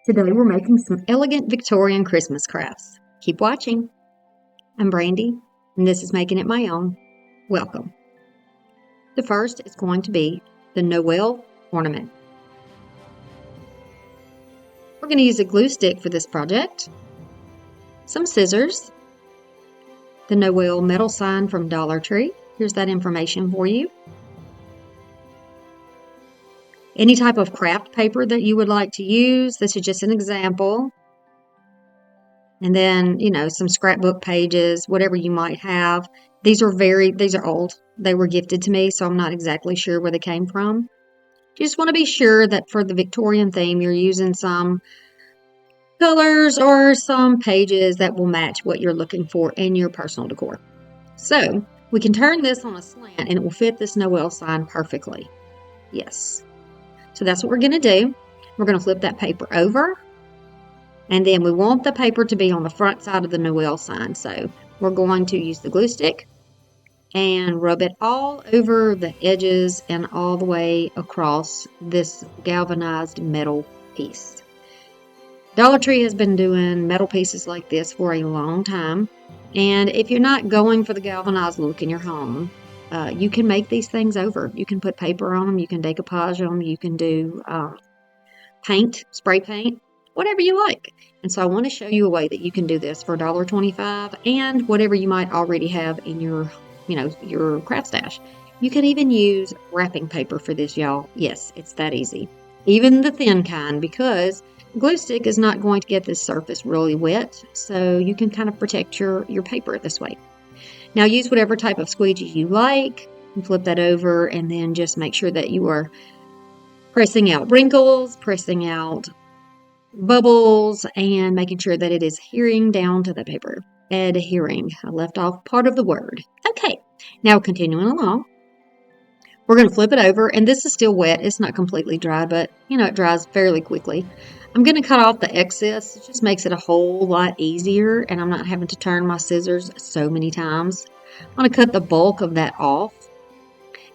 Today we're making some elegant Victorian Christmas crafts. Keep watching. I'm Brandy, and this is Making It My Own. Welcome. The first is going to be the Noel ornament. We're going to use a glue stick for this project, some scissors, the Noel metal sign from Dollar Tree. Here's that information for you. Any type of craft paper that you would like to use. This is just an example. And then, some scrapbook pages, whatever you might have. These are old. They were gifted to me, so I'm not exactly sure where they came from. You just want to be sure that for the Victorian theme, you're using some colors or some pages that will match what you're looking for in your personal decor. So, we can turn this on a slant and it will fit this Noel sign perfectly. Yes. So that's what we're going to do. We're going to flip that paper over. And then we want the paper to be on the front side of the Noel sign. So we're going to use the glue stick and rub it all over the edges and all the way across this galvanized metal piece. Dollar Tree has been doing metal pieces like this for a long time. And if you're not going for the galvanized look in your home, you can make these things over. You can put paper on them. You can decoupage them. You can do paint, spray paint, whatever you like. And so I want to show you a way that you can do this for $1.25 and whatever you might already have in your, your craft stash. You can even use wrapping paper for this, y'all. Yes, it's that easy. Even the thin kind, because glue stick is not going to get this surface really wet. So you can kind of protect your paper this way. Now use whatever type of squeegee you like and flip that over, and then just make sure that you are pressing out wrinkles, pressing out bubbles, and making sure that it is adhering down to the paper. Adhering. I left off part of the word. Okay, now continuing along. We're going to flip it over, and this is still wet. It's not completely dry, but it dries fairly quickly. I'm going to cut off the excess. It just makes it a whole lot easier, and I'm not having to turn my scissors so many times. I'm going to cut the bulk of that off.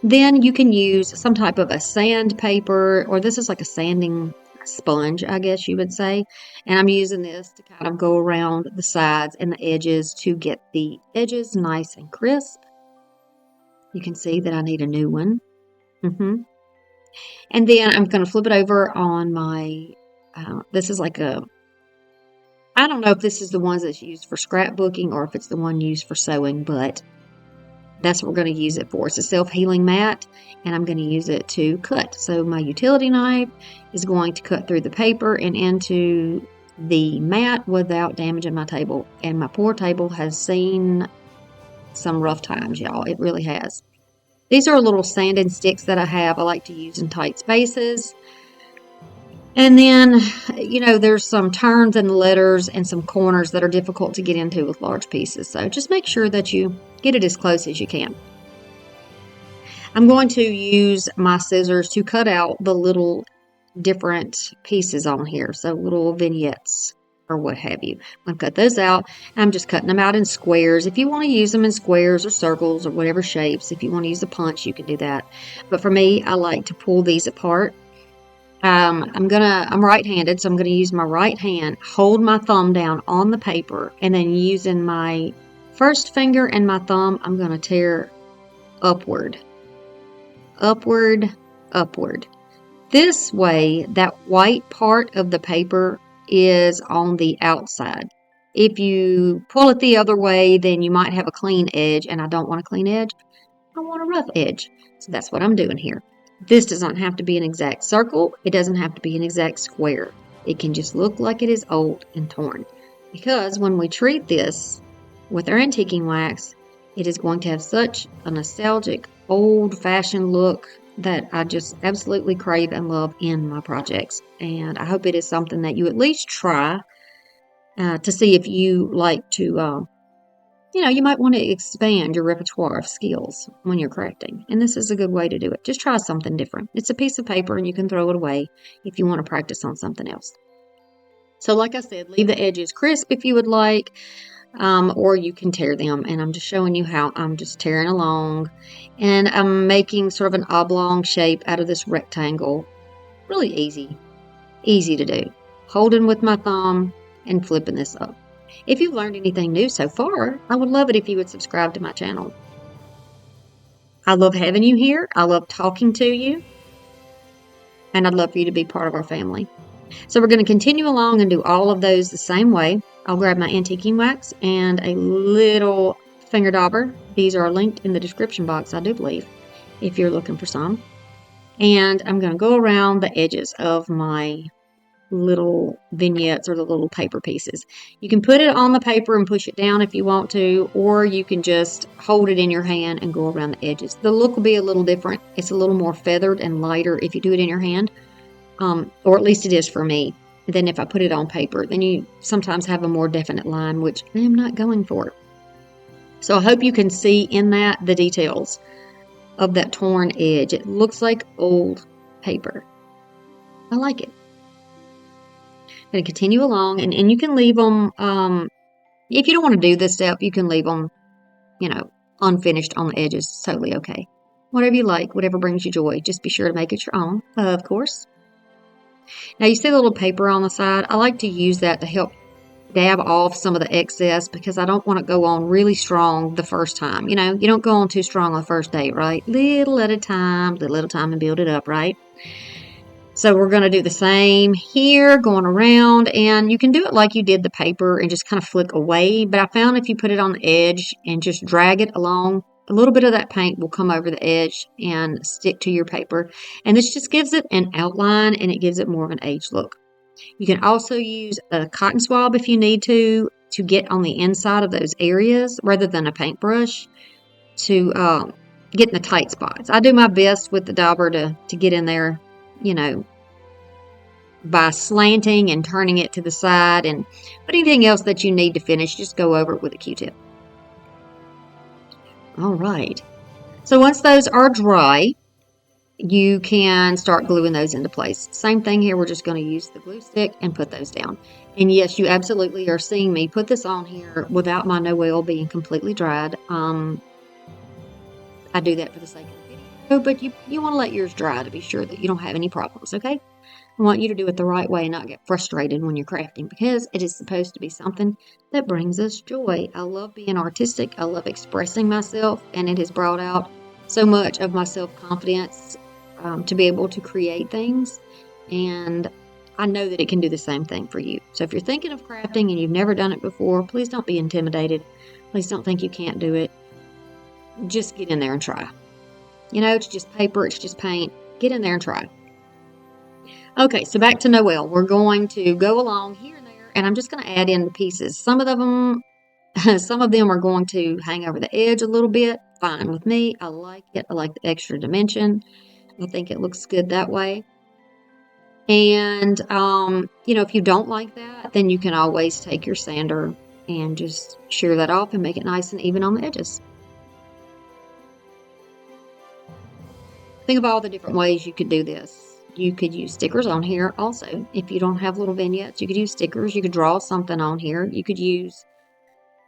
Then you can use some type of a sandpaper, or this is like a sanding sponge, I guess you would say. And I'm using this to kind of go around the sides and the edges to get the edges nice and crisp. You can see that I need a new one. And then I'm going to flip it over on my, this is like I don't know if this is the ones that's used for scrapbooking or if it's the one used for sewing, but that's what we're going to use it for. It's a self-healing mat, and I'm going to use it to cut. So my utility knife is going to cut through the paper and into the mat without damaging my table. And my poor table has seen some rough times, y'all. It really has. These are little sanding sticks that I have. I like to use in tight spaces. And then, there's some turns in the letters and some corners that are difficult to get into with large pieces. So just make sure that you get it as close as you can. I'm going to use my scissors to cut out the little different pieces on here. So little vignettes or what have you. I'm going to cut those out. I'm just cutting them out in squares. If you want to use them in squares or circles or whatever shapes, if you want to use a punch, you can do that. But for me, I like to pull these apart. I'm right-handed, so I'm going to use my right hand, hold my thumb down on the paper, and then using my first finger and my thumb, I'm going to tear upward, upward, upward. This way, that white part of the paper is on the outside. If you pull it the other way, then you might have a clean edge, and I don't want a clean edge. I want a rough edge. So that's what I'm doing here. This does not have to be an exact circle. It doesn't have to be an exact square. It can just look like it is old and torn. Because when we treat this with our antiquing wax, it is going to have such a nostalgic, old-fashioned look that I just absolutely crave and love in my projects. And I hope it is something that you at least try to see if you like to you might want to expand your repertoire of skills when you're crafting. And this is a good way to do it. Just try something different. It's a piece of paper and you can throw it away if you want to practice on something else. So like I said, leave the edges crisp if you would like, or you can tear them. And I'm just showing you how I'm just tearing along. And I'm making sort of an oblong shape out of this rectangle. Really easy to do. holding with my thumb and flipping this up. If you've learned anything new so far, I would love it if you would subscribe to my channel. I love having you here. I love talking to you. And I'd love for you to be part of our family. So we're going to continue along and do all of those the same way. I'll grab my antiquing wax and a little finger dauber. These are linked in the description box, I do believe, if you're looking for some. And I'm going to go around the edges of my little vignettes or the little paper pieces. You can put it on the paper and push it down if you want to, or you can just hold it in your hand and go around the edges. The look will be a little different. It's a little more feathered and lighter if you do it in your hand, or at least it is for me. Then if I put it on paper, then you sometimes have a more definite line, which I'm not going for. So I hope you can see in that the details of that torn edge. It looks like old paper. I like it. I'm going to continue along, and you can leave them, if you don't want to do this step, you can leave them, unfinished on the edges. It's totally okay. Whatever you like, whatever brings you joy. Just be sure to make it your own, of course. Now, you see the little paper on the side? I like to use that to help dab off some of the excess because I don't want to go on really strong the first time. You don't go on too strong on the first date, right? Little at a time, and build it up, right? So we're going to do the same here, going around, and you can do it like you did the paper and just kind of flick away. But I found if you put it on the edge and just drag it along, a little bit of that paint will come over the edge and stick to your paper. And this just gives it an outline and it gives it more of an aged look. You can also use a cotton swab if you need to get on the inside of those areas rather than a paintbrush to get in the tight spots. I do my best with the dauber to get in there, by slanting and turning it to the side. But anything else that you need to finish, just go over it with a Q-tip. All right. So once those are dry, you can start gluing those into place. Same thing here. We're just going to use the glue stick and put those down. And yes, you absolutely are seeing me put this on here without my Noel being completely dried. I do that for the sake of the video, but you want to let yours dry to be sure that you don't have any problems, okay? I want you to do it the right way and not get frustrated when you're crafting because it is supposed to be something that brings us joy. I love being artistic. I love expressing myself, and it has brought out so much of my self-confidence to be able to create things. And I know that it can do the same thing for you. So if you're thinking of crafting and you've never done it before, please don't be intimidated. Please don't think you can't do it. Just get in there and try. It's just paper. It's just paint. Get in there and try. Okay, so back to Noel. We're going to go along here and there, and I'm just going to add in the pieces. Some of them are going to hang over the edge a little bit. Fine with me. I like it. I like the extra dimension. I think it looks good that way. And, if you don't like that, then you can always take your sander and just shear that off and make it nice and even on the edges. Think of all the different ways you could do this. You could use stickers on here also. If you don't have little vignettes, you could use stickers. You could draw something on here. You could use,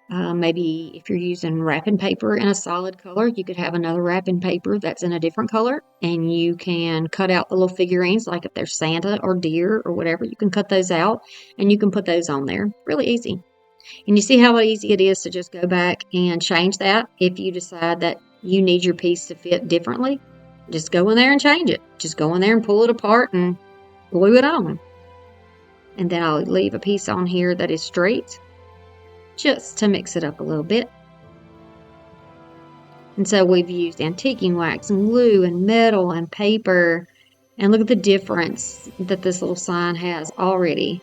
maybe if you're using wrapping paper in a solid color, you could have another wrapping paper that's in a different color. And you can cut out the little figurines, like if they're Santa or deer or whatever, you can cut those out and you can put those on there. Really easy. And you see how easy it is to just go back and change that if you decide that you need your piece to fit differently. Just go in there and change it. Just go in there and pull it apart and glue it on. And then I'll leave a piece on here that is straight, just to mix it up a little bit. And so we've used antiquing wax and glue and metal and paper. And look at the difference that this little sign has already.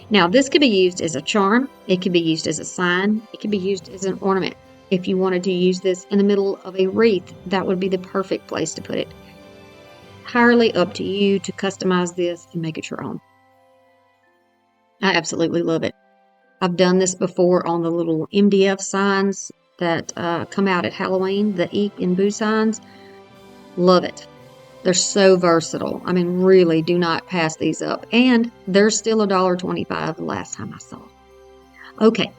Now, this could be used as a charm. It could be used as a sign. It could be used as an ornament. If you wanted to use this in the middle of a wreath, that would be the perfect place to put it. Entirely up to you to customize this and make it your own. I absolutely love it. I've done this before on the little MDF signs that come out at Halloween, the Eek and Boo signs. Love it. They're so versatile. I mean, really do not pass these up. And they're still $1.25 the last time I saw. Okay.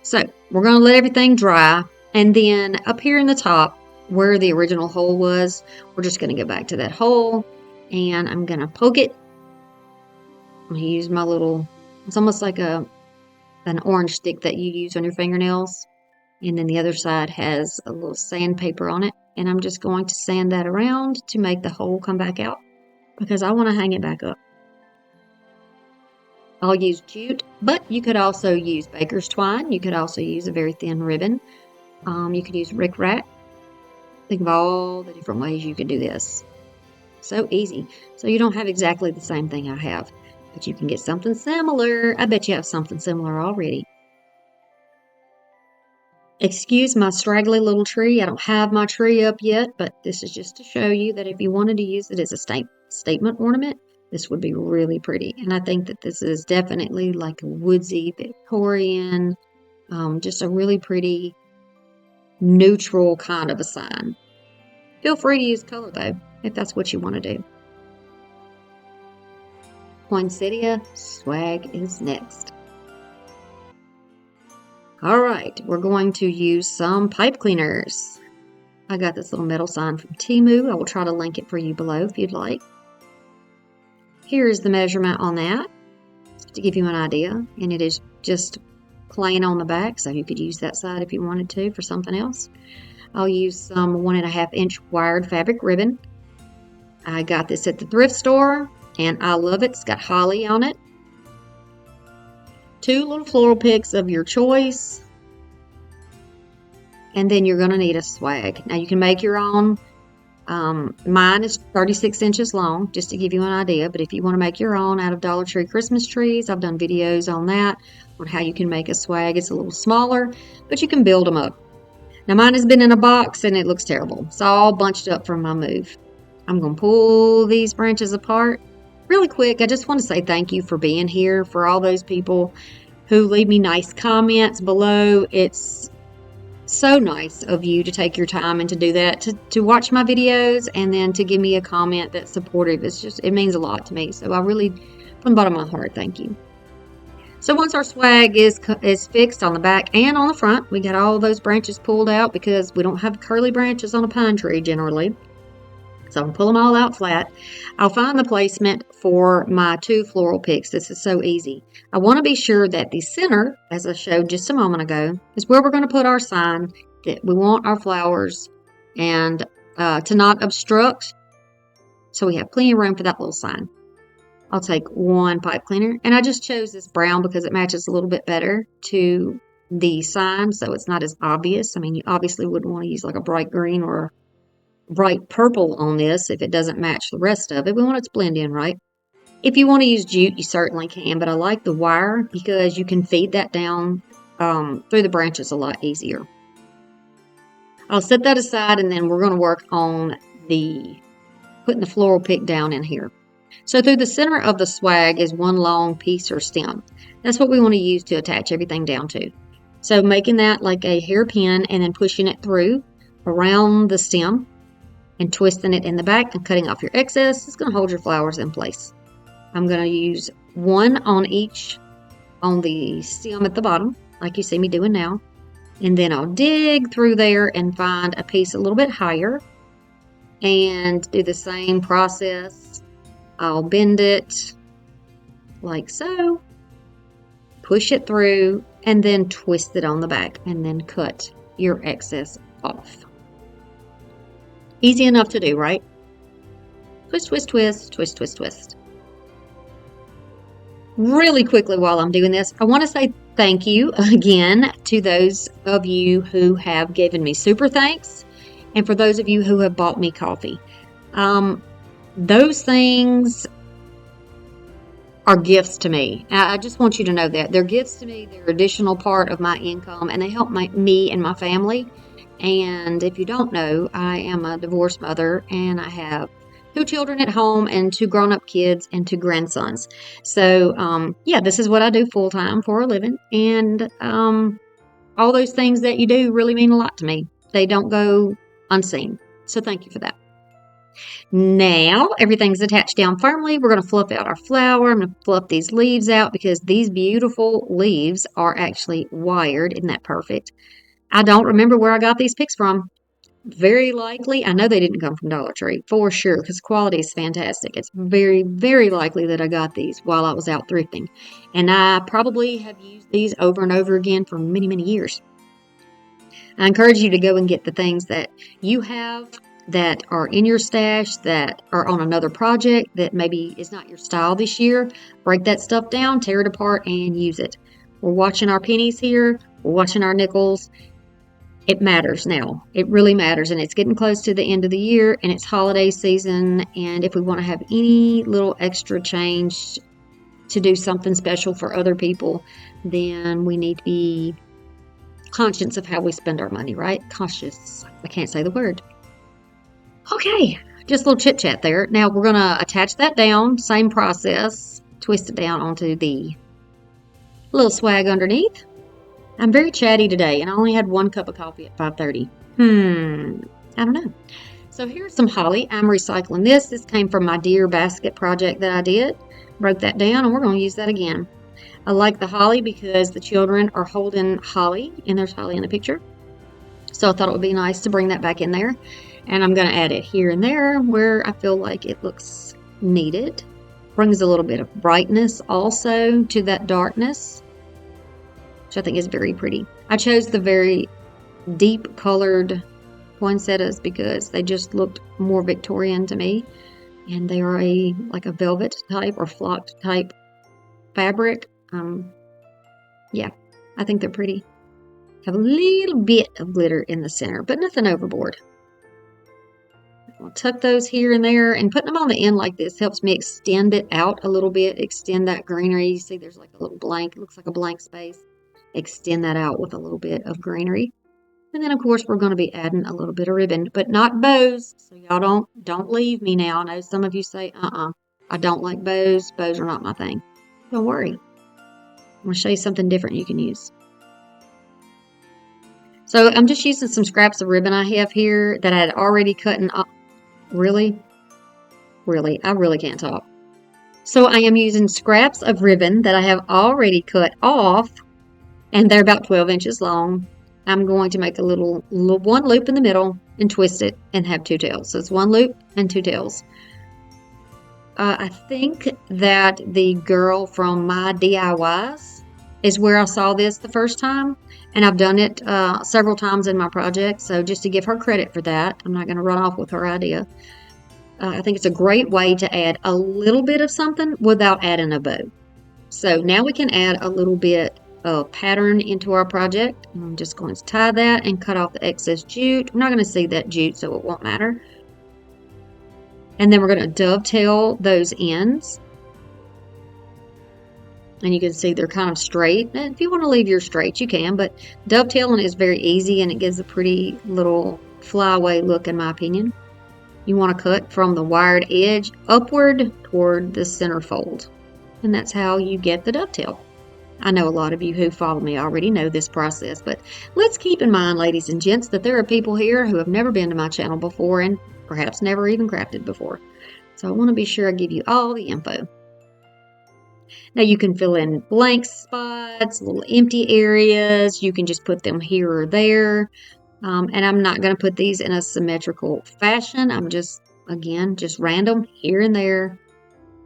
So we're going to let everything dry, and then up here in the top where the original hole was, we're just going to go back to that hole, and I'm going to poke it I'm going to use my little, it's almost like an orange stick that you use on your fingernails. And then the other side has a little sandpaper on it. And I'm just going to sand that around to make the hole come back out because I want to hang it back up. I'll use jute, but you could also use baker's twine. You could also use a very thin ribbon. You could use rickrack. Think of all the different ways you could do this. So easy. So you don't have exactly the same thing I have, but you can get something similar. I bet you have something similar already. Excuse my straggly little tree. I don't have my tree up yet, but this is just to show you that if you wanted to use it as a statement ornament, this would be really pretty. And I think that this is definitely like a woodsy Victorian, just a really pretty neutral kind of a sign. Feel free to use color though, if that's what you want to do. Poinsettia swag is next. All right, we're going to use some pipe cleaners. I got this little metal sign from TEMU. I will try to link it for you below if you'd like. Here's the measurement on that to give you an idea, and it is just plain on the back, so you could use that side if you wanted to for something else. I'll use some 1.5-inch wired fabric ribbon. I got this at the thrift store, and I love it. It's got holly on it. 2 little floral picks of your choice, and then you're going to need a swag. Now you can make your own. Mine is 36 inches long, just to give you an idea, but if you want to make your own out of Dollar Tree Christmas trees, I've done videos on that, on how you can make a swag. It's a little smaller, but you can build them up. Now mine has been in a box and it looks terrible. It's all bunched up from my move. I'm going to pull these branches apart. Really quick, I just want to say thank you for being here, for all those people who leave me nice comments below. It's so nice of you to take your time and to do that, to watch my videos and then to give me a comment that's supportive. It means a lot to me. So I really, from the bottom of my heart, thank you. So once our swag is fixed on the back and on the front, we got all those branches pulled out because we don't have curly branches on a pine tree generally. So I'm going to pull them all out flat. I'll find the placement for my 2 floral picks. This is so easy. I want to be sure that the center, as I showed just a moment ago, is where we're going to put our sign, that we want our flowers and to not obstruct. So we have plenty of room for that little sign. I'll take 1 pipe cleaner, and I just chose this brown because it matches a little bit better to the sign, so it's not as obvious. I mean, you obviously wouldn't want to use like a bright green or bright purple on this if it doesn't match the rest of it. We want it to blend in, right? If you want to use jute, you certainly can, but I like the wire because you can feed that down through the branches a lot easier. I'll set that aside, and then we're going to work on putting the floral pick down in here. So through the center of the swag is 1 long piece or stem. That's what we want to use to attach everything down to. So making that like a hairpin and then pushing it through around the stem and twisting it in the back and cutting off your excess is going to hold your flowers in place. I'm going to use 1 on each on the stem at the bottom, like you see me doing now. And then I'll dig through there and find a piece a little bit higher and do the same process. I'll bend it like so, push it through, and then twist it on the back and then cut your excess off. Easy enough to do, right? Twist, twist, twist, twist, twist, twist. Really quickly while I'm doing this, I want to say thank you again to those of you who have given me super thanks and for those of you who have bought me coffee. Those things are gifts to me. I just want you to know that. They're gifts to me. They're an additional part of my income, and they help me and my family. And if you don't know, I am a divorced mother, and I have 2 children at home and 2 grown-up kids and 2 grandsons. So, yeah, this is what I do full-time for a living. And all those things that you do really mean a lot to me. They don't go unseen. So thank you for that. Now, everything's attached down firmly. We're going to fluff out our flower. I'm going to fluff these leaves out because these beautiful leaves are actually wired. Isn't that perfect? I don't remember where I got these picks from. very likely, I know they didn't come from Dollar Tree for sure because quality is fantastic. It's very, very likely that I got these while I was out thrifting. And I probably have used these over and over again for many, many years. I encourage you to go and get the things that you have that are in your stash that are on another project that maybe is not your style this year. Break that stuff down, tear it apart, and use it. We're watching our pennies here. We're watching our nickels. It matters now. It really matters. And it's getting close to the end of the year and it's holiday season. And if we want to have any little extra change to do something special for other people, then we need to be conscious of how we spend our money, right? Cautious. I can't say the word. Okay, just a little chit chat there. Now we're going to attach that down, same process, twist it down onto the little swag underneath. I'm very chatty today and I only had 1 cup of coffee at 5:30. I don't know. So here's some holly. I'm recycling this. This came from my deer basket project that I did. Broke that down and we're going to use that again. I like the holly because the children are holding holly and there's holly in the picture. So I thought it would be nice to bring that back in there. And I'm going to add it here and there where I feel like it looks needed. Brings a little bit of brightness also to that darkness, which I think is very pretty. I chose the very deep colored poinsettias because they just looked more Victorian to me. And they are like a velvet type or flocked type fabric. Yeah, I think they're pretty. Have a little bit of glitter in the center, but nothing overboard. I'll tuck those here and there, and putting them on the end like this helps me extend it out a little bit, extend that greenery. You see there's like a little blank, it looks like a blank space. Extend that out with a little bit of greenery. And then of course we're going to be adding a little bit of ribbon, but not bows. So y'all don't leave me now. I know some of you say, I don't like bows. Bows are not my thing. Don't worry. I'm going to show you something different you can use. So I'm just using some scraps of ribbon I have here that I had already cut up. Really? I really can't talk. So I am using scraps of ribbon that I have already cut off, and they're about 12 inches long. I'm going to make a little one loop in the middle and twist it and have 2 tails. So it's 1 loop and 2 tails. I think that the girl from My DIYs is where I saw this the first time, and I've done it several times in my project. So just to give her credit for that, I'm not going to run off with her idea. I think it's a great way to add a little bit of something without adding a bow. So now we can add a little bit of pattern into our project. I'm just going to tie that and cut off the excess jute. We're not going to see that jute, so it won't matter. And then we're going to dovetail those ends. And you can see they're kind of straight. And if you want to leave yours straight, you can, but dovetailing is very easy and it gives a pretty little flyaway look in my opinion. You want to cut from the wired edge upward toward the center fold. And that's how you get the dovetail. I know a lot of you who follow me already know this process, but let's keep in mind, ladies and gents, that there are people here who have never been to my channel before and perhaps never even crafted before. So I want to be sure I give you all the info. Now you can fill in blank spots, little empty areas. You can just put them here or there. And I'm not going to put these in a symmetrical fashion. I'm just random here and there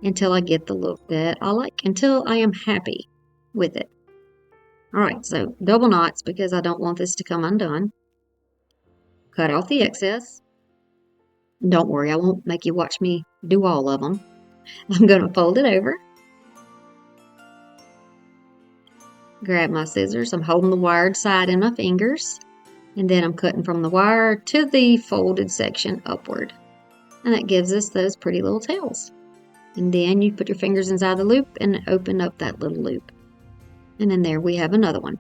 until I get the look that I like, until I am happy with it. All right, so double knots because I don't want this to come undone. Cut off the excess. Don't worry, I won't make you watch me do all of them. I'm going to fold it over. Grab my scissors. I'm holding the wired side in my fingers. And then I'm cutting from the wire to the folded section upward. And that gives us those pretty little tails. And then you put your fingers inside the loop and open up that little loop. And then there we have another one.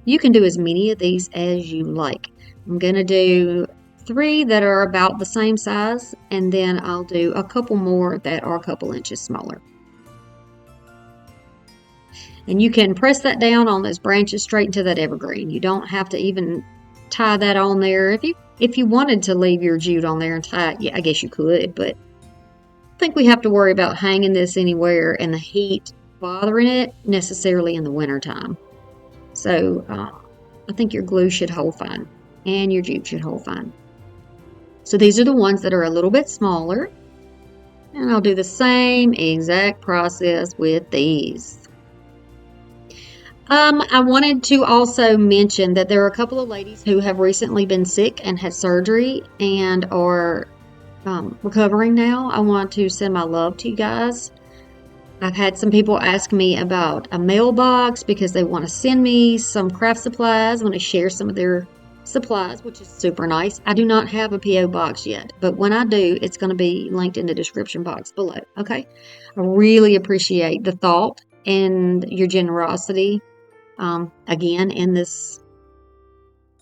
You can do as many of these as you like. I'm going to do 3 that are about the same size, and then I'll do a couple more that are a couple inches smaller. And you can press that down on those branches straight into that evergreen. You don't have to even tie that on there. If you wanted to leave your jute on there and tie it, yeah, I guess you could, but I think we have to worry about hanging this anywhere and the heat bothering it necessarily in the winter time. So I think your glue should hold fine and your jute should hold fine. So these are the ones that are a little bit smaller. And I'll do the same exact process with these. I wanted to also mention that there are a couple of ladies who have recently been sick and had surgery and are recovering now. I want to send my love to you guys. I've had some people ask me about a mailbox because they want to send me some craft supplies. I want to share some of their supplies, which is super nice. I do not have a P.O. box yet, but when I do, it's going to be linked in the description box below, okay? I really appreciate the thought and your generosity, again, in this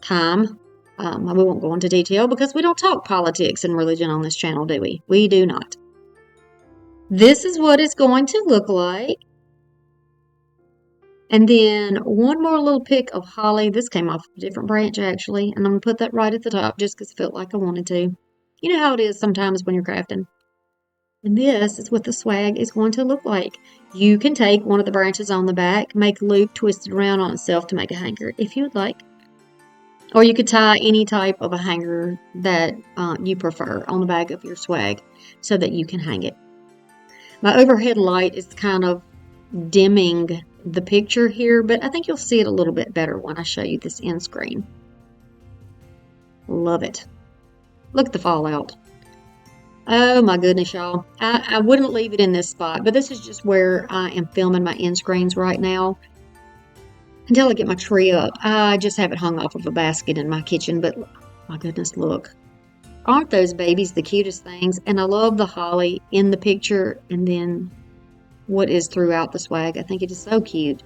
time. We won't go into detail because we don't talk politics and religion on this channel, do we? We do not. This is what it's going to look like. And then one more little pick of holly. This came off a different branch, actually. And I'm going to put that right at the top just because it felt like I wanted to. You know how it is sometimes when you're crafting. And this is what the swag is going to look like. You can take one of the branches on the back, make a loop, twist it around on itself to make a hanger if you would like. Or you could tie any type of a hanger that you prefer on the back of your swag so that you can hang it. My overhead light is kind of dimming the picture here, but I think you'll see it a little bit better when I show you this end screen. Love it. Look at the fallout. Oh my goodness, y'all. I wouldn't leave it in this spot, but this is just where I am filming my end screens right now until I get my tree up. I just have it hung off of a basket in my kitchen, but my goodness, look. Aren't those babies the cutest things? And I love the holly in the picture and then what is throughout the swag. I think it is so cute.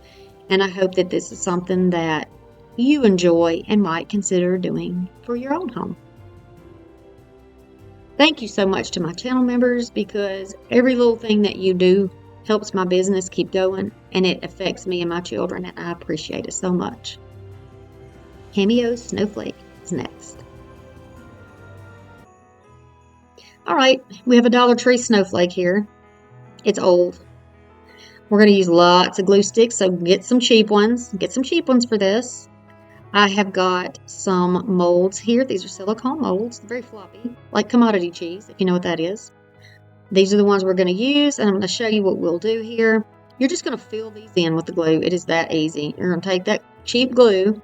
And I hope that this is something that you enjoy and might consider doing for your own home. Thank you so much to my channel members because every little thing that you do helps my business keep going and it affects me and my children and I appreciate it so much. Cameo snowflake is next. Alright, we have a Dollar Tree snowflake here. It's old. We're going to use lots of glue sticks, so get some cheap ones. Get some cheap ones for this. I have got some molds here. These are silicone molds, very floppy, like commodity cheese, if you know what that is. These are the ones we're going to use, and I'm going to show you what we'll do here. You're just going to fill these in with the glue. It is that easy. You're going to take that cheap glue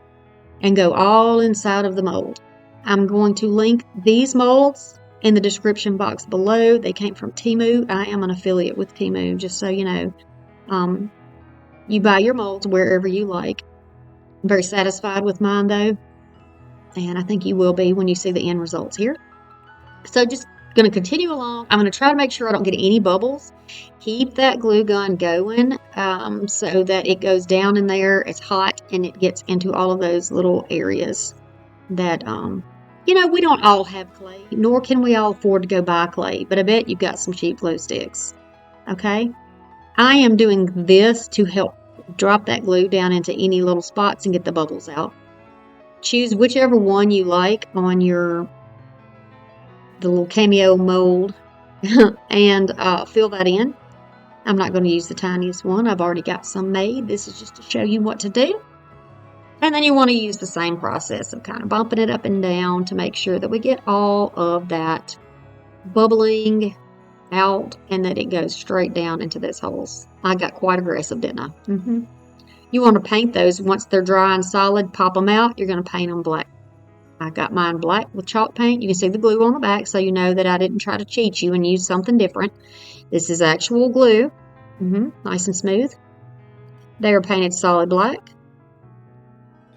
and go all inside of the mold. I'm going to link these molds in the description box below. They came from TEMU. I am an affiliate with TEMU, just so you know. You buy your molds wherever you like. I'm very satisfied with mine though, and I think you will be when you see the end results here. So just going to continue along. I'm going to try to make sure I don't get any bubbles. Keep that glue gun going so that it goes down in there. It's hot and it gets into all of those little areas that you know, we don't all have clay, nor can we all afford to go buy clay, but I bet you've got some cheap glue sticks. Okay? I am doing this to help drop that glue down into any little spots and get the bubbles out. Choose whichever one you like on the little Cameo mold and fill that in. I'm not going to use the tiniest one. I've already got some made. This is just to show you what to do. And then you want to use the same process of kind of bumping it up and down to make sure that we get all of that bubbling out and that it goes straight down into those holes. I got quite aggressive, didn't I? You want to paint those once they're dry and solid. Pop them out. You're going to paint them black. I got mine black with chalk paint. You can see the glue on the back so you know that I didn't try to cheat you and use something different. This is actual glue. Nice and smooth. They are painted solid black.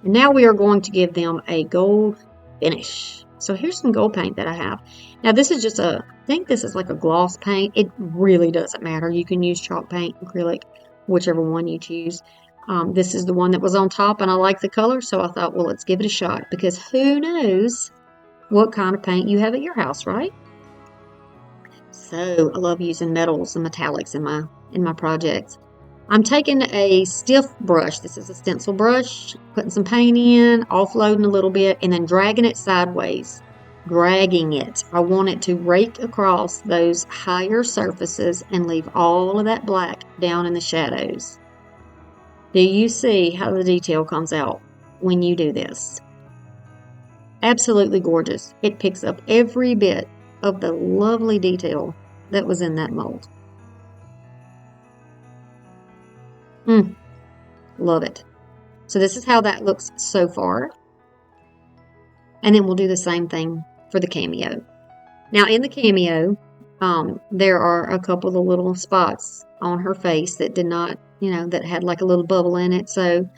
And now we are going to give them a gold finish. So here's some gold paint that I have. Now this is just I think this is like a gloss paint. It really doesn't matter. You can use chalk paint, acrylic, whichever one you choose. This is the one that was on top and I like the color. So I thought, well, let's give it a shot because who knows what kind of paint you have at your house, right? So I love using metals and metallics in my projects. I'm taking a stiff brush. This is a stencil brush, putting some paint in, offloading a little bit, and then dragging it sideways. Dragging it. I want it to rake across those higher surfaces and leave all of that black down in the shadows. Do you see how the detail comes out when you do this? Absolutely gorgeous. It picks up every bit of the lovely detail that was in that mold. Love it. So this is how that looks so far. And then we'll do the same thing for the Cameo. Now in the Cameo, there are a couple of little spots on her face that did not, that had like a little bubble in it. So,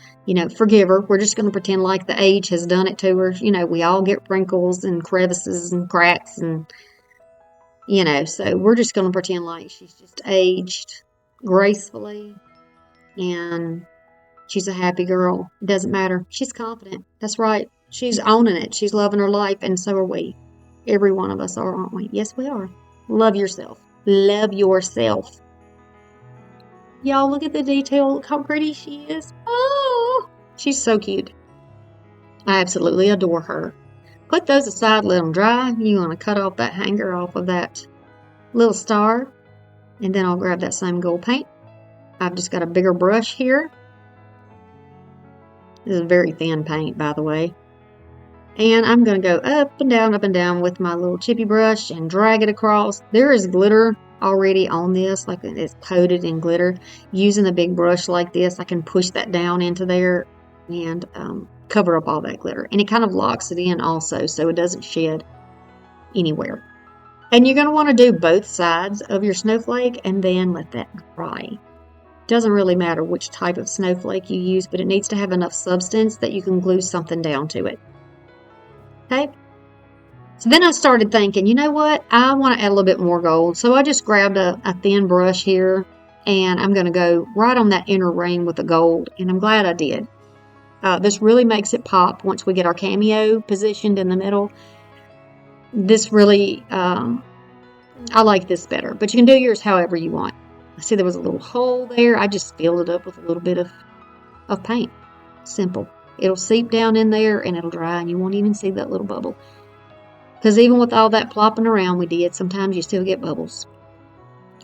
forgive her. We're just going to pretend like the age has done it to her. We all get wrinkles and crevices and cracks and, so we're just going to pretend like she's just aged gracefully and she's a happy girl. It doesn't matter. She's confident. That's right. She's owning it. She's loving her life, and so are we. Every one of us are, aren't we? Yes, we are. Love yourself. Love yourself. Y'all, look at the detail. Look how pretty she is. Oh, she's so cute. I absolutely adore her. Put those aside, let them dry. You want to cut off that hanger off of that little star, and then I'll grab that same gold paint. I've just got a bigger brush here. This is very thin paint, by the way. And I'm going to go up and down with my little chippy brush and drag it across. There is glitter already on this, like it's coated in glitter. Using a big brush like this, I can push that down into there and cover up all that glitter. And it kind of locks it in also, so it doesn't shed anywhere. And you're going to want to do both sides of your snowflake and then let that dry. Doesn't really matter which type of snowflake you use, but it needs to have enough substance that you can glue something down to it. Okay? So then I started thinking, you know what? I want to add a little bit more gold. So I just grabbed a thin brush here, and I'm going to go right on that inner ring with the gold, and I'm glad I did. This really makes it pop once we get our Cameo positioned in the middle. This really, I like this better, but you can do yours however you want. I see there was a little hole there. I just filled it up with a little bit of paint. Simple. It'll seep down in there and it'll dry and you won't even see that little bubble. Because even with all that plopping around we did, sometimes you still get bubbles.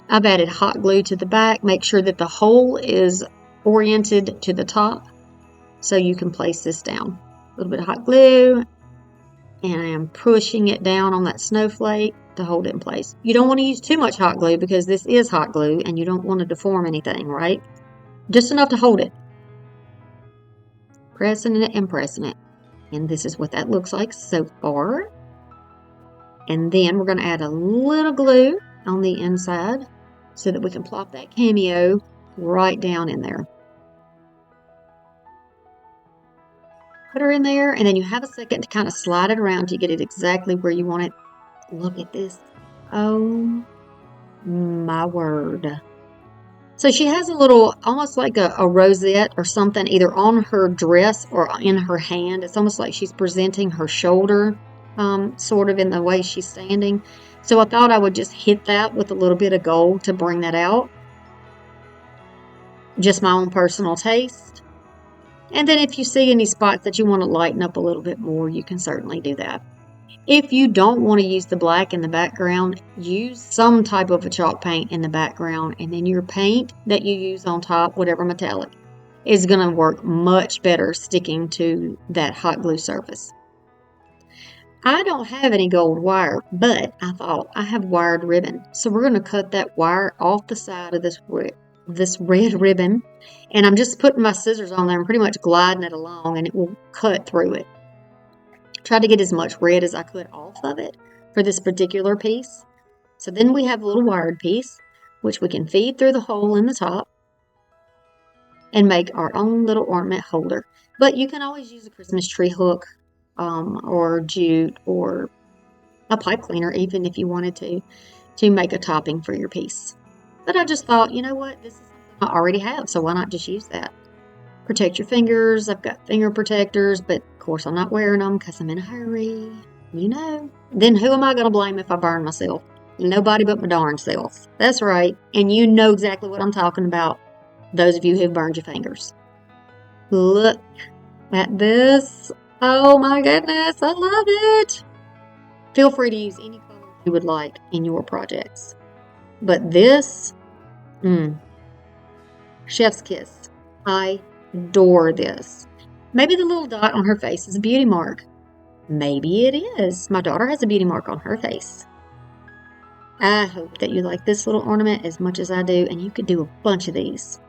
I've added hot glue to the back. Make sure that the hole is oriented to the top so you can place this down. A little bit of hot glue, and I am pushing it down on that snowflake to hold it in place. You don't want to use too much hot glue because this is hot glue and you don't want to deform anything, right? Just enough to hold it. Pressing it and pressing it. And this is what that looks like so far. And then we're going to add a little glue on the inside so that we can plop that Cameo right down in there. Put her in there, and then you have a second to kind of slide it around to get it exactly where you want it. Look at this. Oh my word. So she has a little, almost like a rosette or something, either on her dress or in her hand. It's almost like she's presenting her shoulder, sort of in the way she's standing. So I thought I would just hit that with a little bit of gold to bring that out. Just my own personal taste. And then if you see any spots that you want to lighten up a little bit more, you can certainly do that. If you don't want to use the black in the background, use some type of a chalk paint in the background, and then your paint that you use on top, whatever metallic, is going to work much better sticking to that hot glue surface. I don't have any gold wire, but I thought I have wired ribbon. So we're going to cut that wire off the side of this red ribbon, and I'm just putting my scissors on there and pretty much gliding it along, and it will cut through it. Try to get as much red as I could off of it for this particular piece. So then we have a little wired piece, which we can feed through the hole in the top and make our own little ornament holder. But you can always use a Christmas tree hook or jute or a pipe cleaner, even if you wanted to make a topping for your piece. But I just thought, you know what, this is something I already have, so why not just use that? Protect your fingers. I've got finger protectors, but of course I'm not wearing them because I'm in a hurry. You know. Then who am I going to blame if I burn myself? Nobody but my darn self. That's right. And you know exactly what I'm talking about, those of you who've burned your fingers. Look at this. Oh my goodness, I love it. Feel free to use any color you would like in your projects. But this, chef's kiss. I adore this. Maybe the little dot on her face is a beauty mark. Maybe it is. My daughter has a beauty mark on her face. I hope that you like this little ornament as much as I do, and you could do a bunch of these.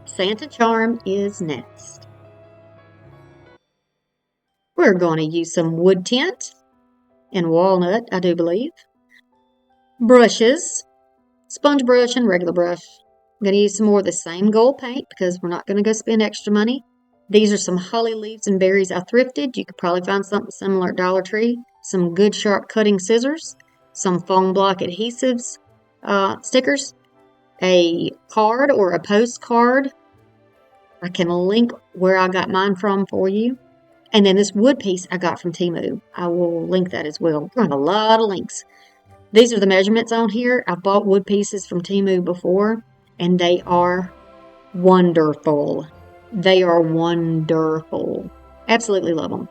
Santa charm is next. We're going to use some wood tint and walnut, I do believe. Brushes, sponge brush and regular brush. I'm going to use some more of the same gold paint because we're not going to go spend extra money. These are some holly leaves and berries I thrifted. You could probably find something similar at Dollar Tree. Some good sharp cutting scissors, some foam block adhesives, stickers, a card or a postcard. I can link where I got mine from for you. And then this wood piece I got from TEMU. I will link that as well. I have a lot of links. These are the measurements on here. I bought wood pieces from TEMU before, and they are wonderful. They are wonderful. Absolutely love them.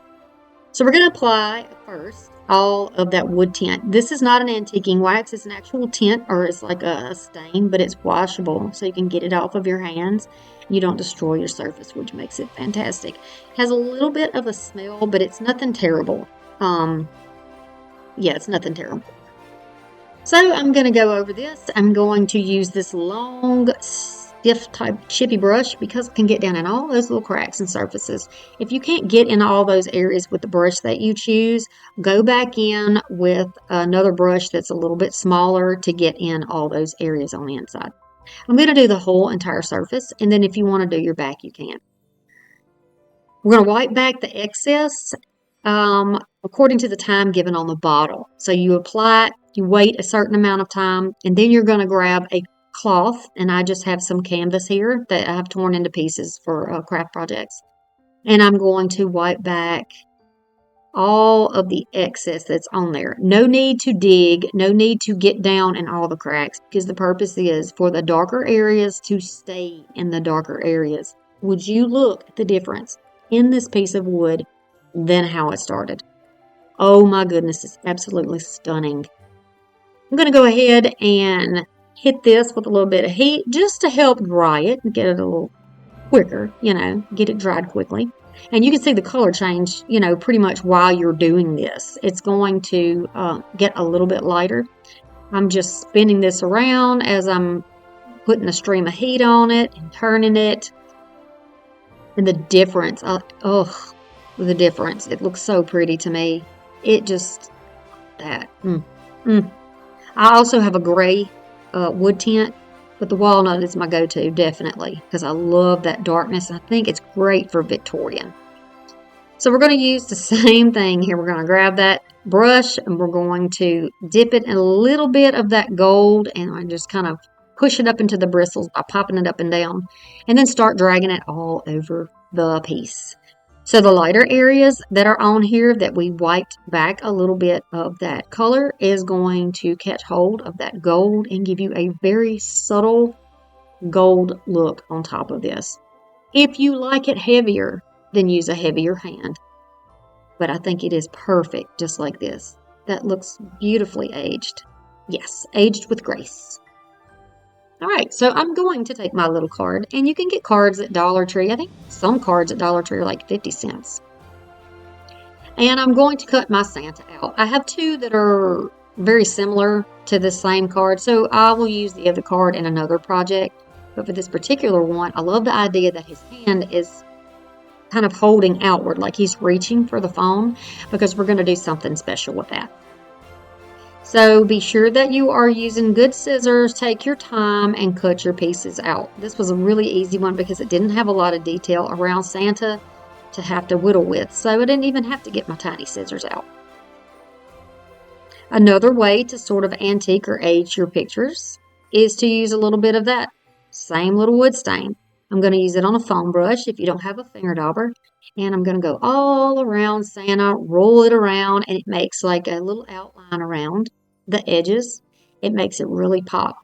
So we're going to apply first all of that wood tint. This is not an antiquing wax. It's an actual tint, or it's like a stain, but it's washable, so you can get it off of your hands. You don't destroy your surface, which makes it fantastic. It has a little bit of a smell, but it's nothing terrible. Yeah, it's nothing terrible. So I'm going to go over this. I'm going to use this long, stiff type chippy brush because it can get down in all those little cracks and surfaces. If you can't get in all those areas with the brush that you choose, go back in with another brush that's a little bit smaller to get in all those areas on the inside. I'm going to do the whole entire surface, and then if you want to do your back, you can. We're going to wipe back the excess according to the time given on the bottle. So you apply it, you wait a certain amount of time, and then you're going to grab a cloth, and I just have some canvas here that I have torn into pieces for craft projects. And I'm going to wipe back all of the excess that's on there. No need to dig, no need to get down in all the cracks, because the purpose is for the darker areas to stay in the darker areas. Would you look at the difference in this piece of wood than how it started? Oh my goodness, it's absolutely stunning. I'm going to go ahead and hit this with a little bit of heat just to help dry it and get it a little quicker, get it dried quickly. And you can see the color change, pretty much while you're doing this. It's going to get a little bit lighter. I'm just spinning this around as I'm putting a stream of heat on it and turning it. And the difference, the difference. It looks so pretty to me. It just, that. I also have a gray wood tint, but the walnut is my go-to, definitely, because I love that darkness. I think it's great for Victorian. So we're going to use the same thing here. We're going to grab that brush, and we're going to dip it in a little bit of that gold, and I just kind of push it up into the bristles by popping it up and down, and then start dragging it all over the piece. So the lighter areas that are on here that we wiped back a little bit of that color is going to catch hold of that gold and give you a very subtle gold look on top of this. If you like it heavier, then use a heavier hand. But I think it is perfect just like this. That looks beautifully aged. Yes, aged with grace. All right, so I'm going to take my little card, and you can get cards at Dollar Tree. I think some cards at Dollar Tree are like 50 cents. And I'm going to cut my Santa out. I have two that are very similar to the same card, so I will use the other card in another project. But for this particular one, I love the idea that his hand is kind of holding outward, like he's reaching for the phone, because we're going to do something special with that. So be sure that you are using good scissors. Take your time and cut your pieces out. This was a really easy one because it didn't have a lot of detail around Santa to have to whittle with, so I didn't even have to get my tiny scissors out. Another way to sort of antique or age your pictures is to use a little bit of that same little wood stain. I'm going to use it on a foam brush if you don't have a finger dauber. And I'm going to go all around Santa, roll it around, and it makes like a little outline around the edges. It makes it really pop.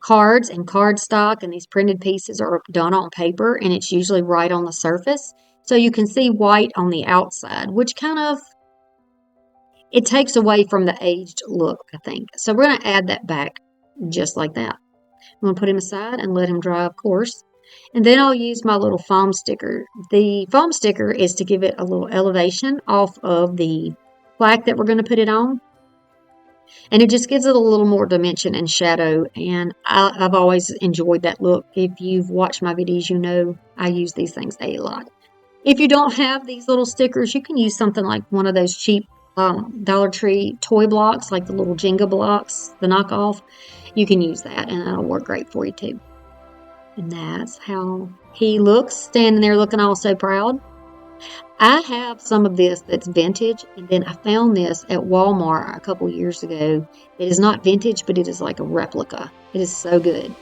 Cards and cardstock and these printed pieces are done on paper, and it's usually right on the surface. So you can see white on the outside, which kind of, it takes away from the aged look, I think. So we're going to add that back just like that. I'm going to put him aside and let him dry, of course. And then I'll use my little foam sticker. The foam sticker is to give it a little elevation off of the plaque that we're going to put it on. And it just gives it a little more dimension and shadow. And I've always enjoyed that look. If you've watched my videos, you know I use these things a lot. If you don't have these little stickers, you can use something like one of those cheap Dollar Tree toy blocks, like the little Jenga blocks, the knockoff. You can use that, and that'll work great for you too. And that's how he looks, standing there looking all so proud. I have some of this that's vintage, and then I found this at Walmart a couple years ago. It is not vintage, but it is like a replica. It is so good.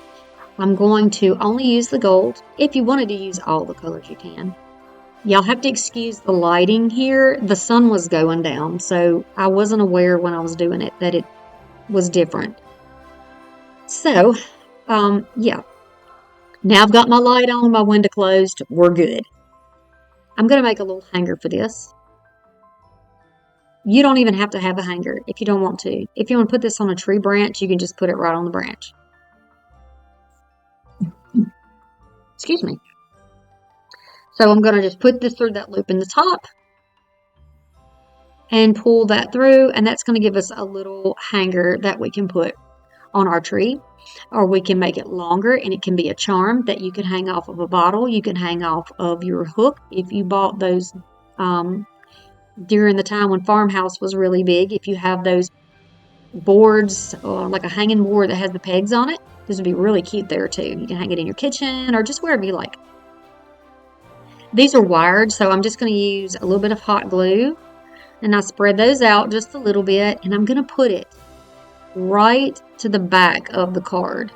I'm going to only use the gold. If you wanted to use all the colors, you can. Y'all have to excuse the lighting here. The sun was going down, so I wasn't aware when I was doing it that it was different. So, yeah. Now I've got my light on, my window closed. We're good. I'm going to make a little hanger for this. You don't even have to have a hanger if you don't want to. If you want to put this on a tree branch, you can just put it right on the branch. Excuse me. So I'm going to just put this through that loop in the top and pull that through, and that's going to give us a little hanger that we can put on our tree, or we can make it longer, and it can be a charm that you can hang off of a bottle. You can hang off of your hook if you bought those during the time when farmhouse was really big. If you have those boards, like a hanging board that has the pegs on it, this would be really cute there too. You can hang it in your kitchen or just wherever you like. These are wired, so I'm just going to use a little bit of hot glue, and I spread those out just a little bit, and I'm going to put it right to the back of the card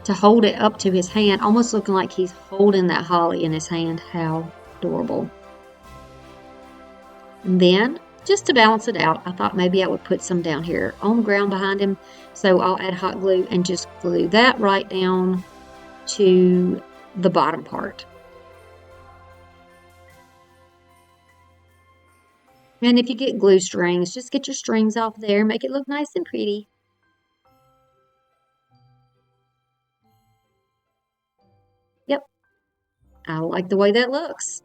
to hold it up to his hand, almost looking like he's holding that holly in his hand. How adorable. And then, just to balance it out, I thought maybe I would put some down here on the ground behind him, so I'll add hot glue and just glue that right down to the bottom part. And if you get glue strings, just get your strings off there, make it look nice and pretty. Yep, I like the way that looks.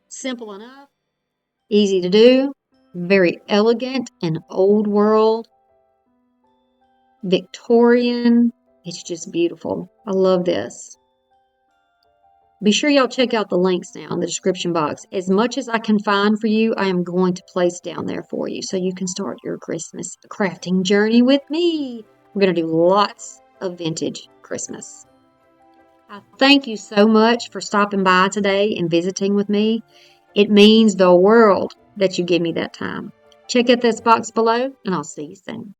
Simple enough, easy to do, very elegant and old world, Victorian. It's just beautiful. I love this. Be sure y'all check out the links now in the description box. As much as I can find for you, I am going to place down there for you so you can start your Christmas crafting journey with me. We're going to do lots of vintage Christmas. I thank you so much for stopping by today and visiting with me. It means the world that you give me that time. Check out this box below, and I'll see you soon.